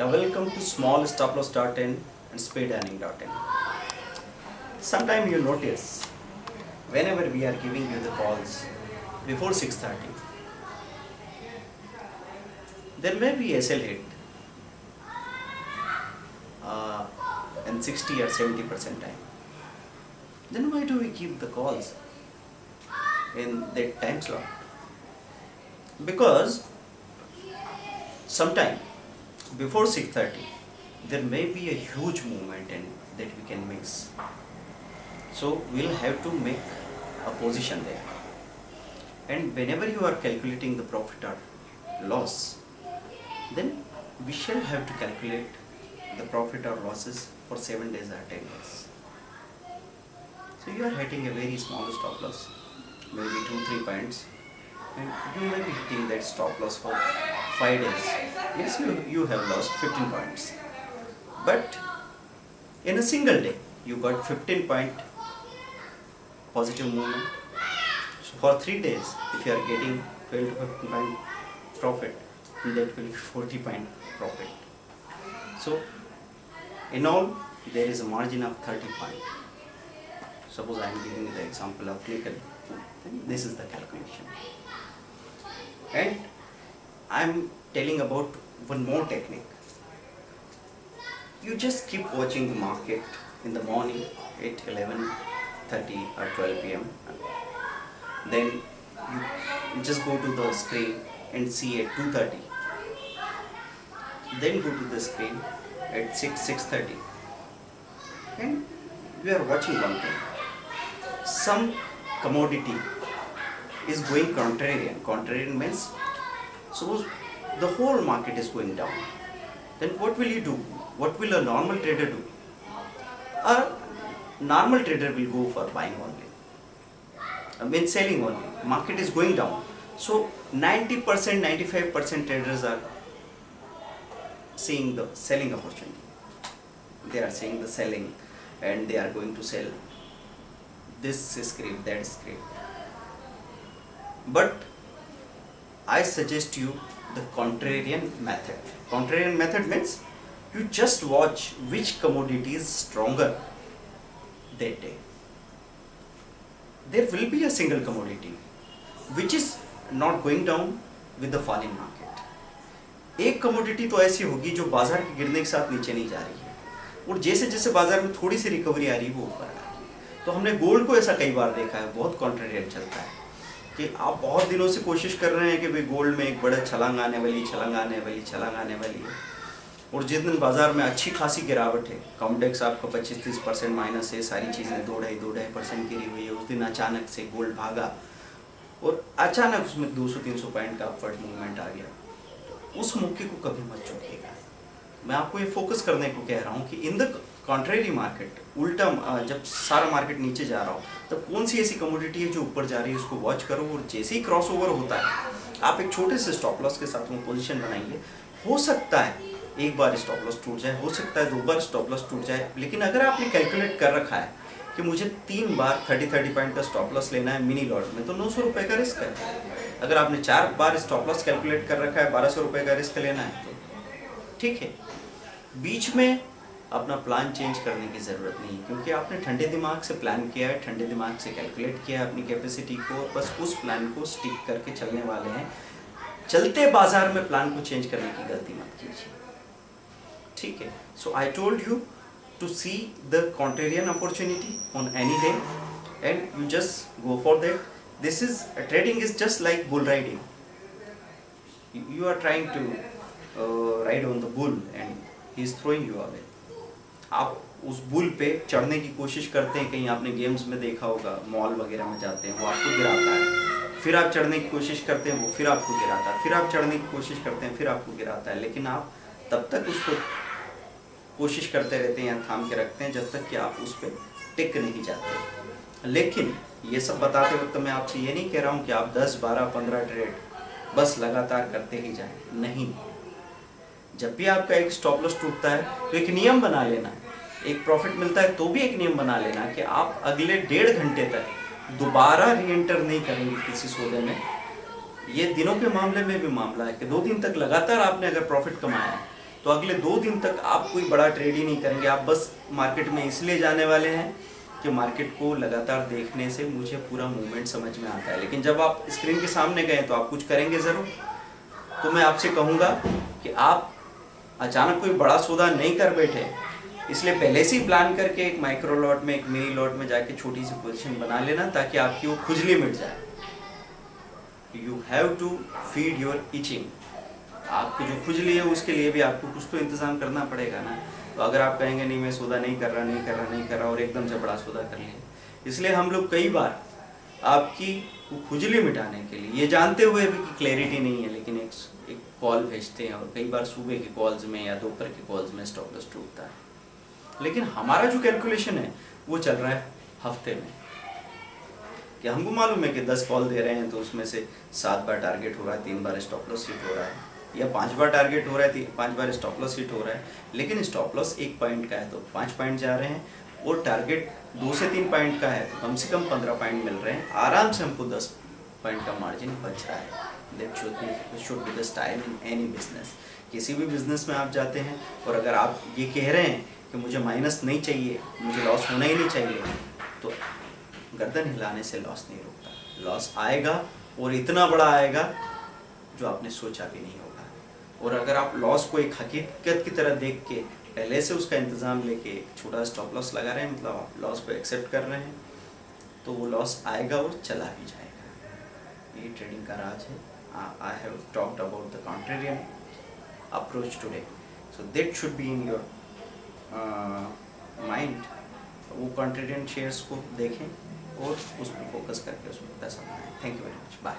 Welcome to smallstoploss.in and speedearning.in. Sometime you notice whenever we are giving you the calls before 6:30, there may be SL hit in 60 or 70% time. Then why do we give the calls in that time slot? Because sometime before 6:30 there may be a huge movement and that we can miss. So we'll have to make a position there. And whenever you are calculating the profit or loss, then we shall have to calculate the profit or losses for 7 days or 10 days. So you are hitting a very small stop loss, maybe 2-3 points, and you may be hitting that stop loss for 5 days. Means you have lost 15 points. But in a single day, you got 15 point positive movement. So for 3 days, if you are getting 12 to 15 point profit, that will be 40 point profit. So in all, there is a margin of 30 point. Suppose I am giving you the example of nickel. This is the calculation. And I am telling about one more technique. You just keep watching the market in the morning at 11:30 or 12 p.m. Then you just go to the screen and see at 2:30. Then go to the screen at 6:30. And we are watching one thing. Some commodity is going contrarian. Contrarian means suppose the whole market is going down. Then what will you do? What will a normal trader do? A normal trader will go for buying only. I mean selling only. Market is going down. So 90%, 95% traders are seeing the selling opportunity. They are seeing the selling and they are going to sell this script, that script. But I suggest you the contrarian method. Contrarian method means you just watch which commodity is stronger that day. There will be a single commodity which is not going down with the falling market. एक commodity तो ऐसी होगी जो बाजार के गिरने के साथ नीचे नहीं जा रही है, और जैसे जैसे बाजार में थोड़ी सी रिकवरी आ रही है वो ऊपर आ रही है. तो हमने गोल्ड को ऐसा कई बार देखा है, बहुत कॉन्ट्रेरियन चलता है कि आप बहुत दिनों से कोशिश कर रहे हैं कि भाई गोल्ड में एक बड़ा छलांग आने वाली है, और जिस दिन बाजार में अच्छी खासी गिरावट है, कॉमडेक्स आपका 25-30% माइनस है, सारी चीज़ें 2-2.5% गिरी हुई है, उस दिन अचानक से गोल्ड भागा और अचानक उसमें 200-300 पॉइंट का अपवर्ड मूवमेंट आ गया. तो उस मौके को कभी मत चूकिएगा. मैं आपको ये फोकस करने को कह रहा हूँ कि इन द कॉन्ट्रेरी मार्केट, उल्टा जब सारा मार्केट नीचे जा रहा हो तब कौन सी ऐसी कमोडिटी है जो ऊपर जा रही है उसको वॉच करो, और जैसे ही क्रॉस ओवर होता है आप एक छोटे से स्टॉप लॉस के साथ में पोजीशन बनाएंगे. हो सकता है एक बार स्टॉप लॉस टूट जाए, हो सकता है 2 बार स्टॉप लॉस टूट जाए, लेकिन अगर आपने कैलकुलेट कर रखा है कि मुझे 3 बार 30 पॉइंट का स्टॉप लॉस लेना है मिनी लॉट में, तो 900 रुपये का रिस्क है. अगर आपने 4 बार स्टॉप लॉस कैलकुलेट कर रखा है, 1200 रुपये का रिस्क लेना है, तो ठीक है. बीच में अपना प्लान चेंज करने की ज़रूरत नहीं है, क्योंकि आपने ठंडे दिमाग से प्लान किया है, ठंडे दिमाग से कैलकुलेट किया है अपनी कैपेसिटी को, और बस उस प्लान को स्टिक करके चलने वाले हैं. चलते बाजार में प्लान को चेंज करने की गलती मत कीजिए, ठीक है. So I told you to see the contrarian opportunity on any day and you just go for that. This is trading is just like bull riding. You are trying to ride on the bull and he is throwing you away. आप उस bull पे चढ़ने की कोशिश करते हैं, कहीं आपने गेम्स में देखा होगा, मॉल वगैरह में जाते हैं, वो आपको गिराता है, फिर आप चढ़ने की कोशिश करते हैं, वो फिर आपको गिराता है, फिर आप चढ़ने की कोशिश करते हैं, फिर आपको गिराता है, लेकिन आप तब तक उसको कोशिश करते रहते हैं या थाम के रखते हैं जब तक कि आप उस पर टिक नहीं जाते. लेकिन ये सब बताते वक्त मैं आपसे ये नहीं कह रहा हूँ कि आप 10, 12, 15 ट्रेड बस लगातार करते ही जाएं. नहीं, जब भी आपका एक स्टॉप लॉस टूटता है तो एक नियम बना लेना, एक प्रॉफिट मिलता है तो भी एक नियम बना लेना कि आप अगले 1.5 घंटे तक दोबारा री एंटर नहीं करेंगे किसी सौदे में. ये दिनों के मामले में भी मामला है कि 2 दिन तक लगातार आपने अगर प्रॉफिट कमाया है तो अगले 2 दिन तक आप कोई बड़ा ट्रेड ही नहीं करेंगे। आप बस मार्केट में इसलिए जाने वाले हैं कि मार्केट को लगातार देखने से मुझे पूरा मूवमेंट समझ में आता है, लेकिन जब आप स्क्रीन के सामने गए तो आप कुछ करेंगे ज़रूर। तो मैं आपसे कहूँगा कि आप अचानक कोई बड़ा सौदा नहीं कर बैठे, इसलिए पहले से ही प्लान करके एक माइक्रो लॉट में, एक मिनी लॉट में जाके छोटी सी पोजीशन बना लेना, ताकि आपकी वो खुजली मिट जाए। You have to feed your itching. आपको जो खुजली है उसके लिए भी आपको कुछ तो इंतज़ाम करना पड़ेगा ना। तो अगर आप कहेंगे नहीं मैं सौदा नहीं कर रहा और एकदम से बड़ा सौदा कर लिया, इसलिए हम लोग कई बार आपकी खुजली मिटाने के लिए, ये जानते हुए भी कि क्लैरिटी नहीं है, लेकिन एक कॉल भेजते हैं, और कई बार सुबह के कॉल्स में या दोपहर के कॉल्स में स्टॉप लॉस टूटता है। लेकिन हमारा जो कैलकुलेशन है वो चल रहा है हफ्ते में, कि हमको मालूम है कि 10 कॉल दे रहे हैं तो उसमें से 7 बार टारगेट हो रहा है, 3 बार स्टॉप लॉस हिट हो रहा है, या 5 बार टारगेट हो रहा है, 5 बार स्टॉप लॉस हिट हो रहा है। लेकिन स्टॉप लॉस 1 पॉइंट का है तो 5 पॉइंट जा रहे हैं, और टारगेट 2 से 3 पॉइंट का है तो कम से कम 15 पॉइंट मिल रहे हैं। आराम से हमको 10 पॉइंट का मार्जिन बच रहा है। That should be the style in any business. किसी भी बिजनेस में आप जाते हैं और अगर आप ये कह रहे हैं कि मुझे माइनस नहीं चाहिए, मुझे लॉस होना ही नहीं चाहिए, तो गर्दन हिलाने से लॉस नहीं रुकता। लॉस आएगा और इतना बड़ा आएगा जो आपने सोचा भी नहीं होगा। और अगर आप लॉस को एक हकीकत की तरह देख के पहले से उसका इंतज़ाम लेके एक छोटा स्टॉप लॉस लगा रहे हैं, मतलब आप लॉस को एक्सेप्ट कर रहे हैं, तो वो लॉस आएगा और चला भी जाएगा। ये ट्रेडिंग का राज है। I have talked about the contrarian approach today, so that should be in your mind. वो कॉन्ट्रेरियन शेयर्स को देखें और उस पर फोकस करके उसमें पैसा बनाएं। Thank you very much, bye.